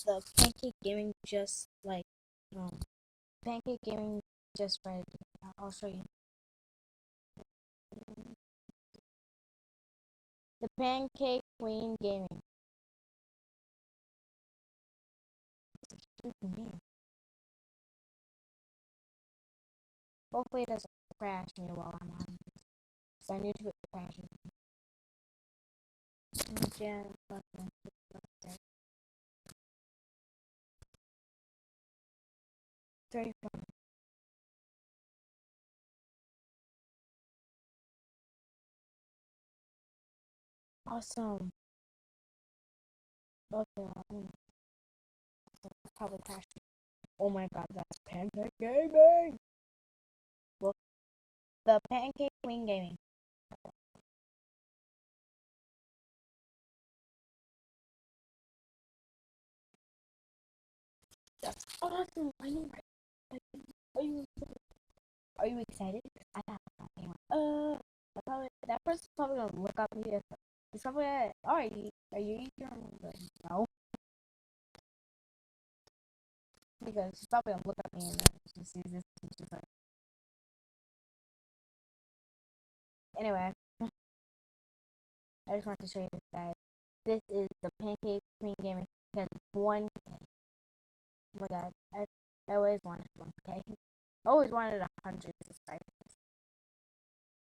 the Pancake Gaming just like Pancake Gaming just read. I'll show you. The Pancake Queen Gaming. Hopefully it doesn't crash me while I'm on. So I need to crash it. Yeah, very fun. Awesome. Okay, probably crash. Oh my god, that's Pancake Gaming! Well, the Pancake Queen Gaming. That's awesome! I know, right? Are you excited? I have anyone. That person's probably gonna look up me. It's probably like, oh, are you eating? No, because she's probably gonna look at me and then she sees this and she's like, anyway, I just want to show you this, guys. This is the Pancake Queen Gaming. Has 1K. Oh my god, I always wanted 1K. I always wanted 100 subscribers,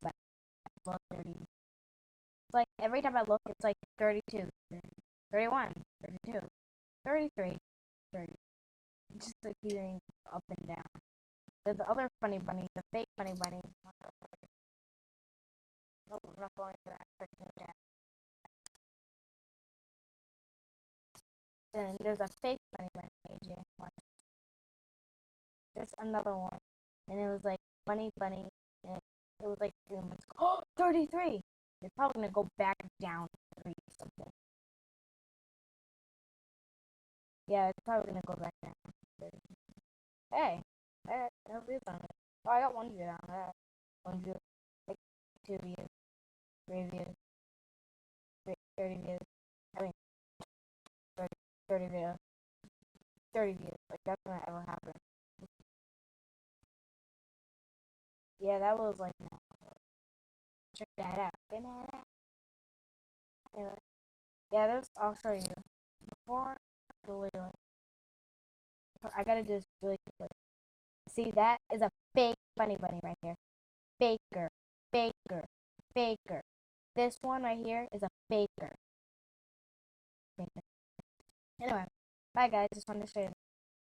but I love 30. It's like every time I look, it's like 32, 31, 32, 33, 30. Just like going up and down. There's the other funny bunny, the fake funny bunny. No, I'm not going to that. Then there's a fake funny bunny AJ one. There's another one, and it was like bunny bunny, and it was like 3 months ago. Oh, 33. It's probably gonna go back down to 3 something. Yeah, it's probably gonna go back down. Hey, no views on it. Oh, I got 1 view on that. 1 view, like 2 views, 3 views, 30 views. I mean, 30, 30 views. 30 views. Like, that's gonna ever happen. Yeah, that was like, no. Check that out. Anyway, yeah, I'll show you. Before, literally, I gotta do this really quickly. See, that is a fake bunny bunny right here. Faker, faker, faker. This one right here is a faker. Faker. Anyway, bye guys. Just wanted to show you that.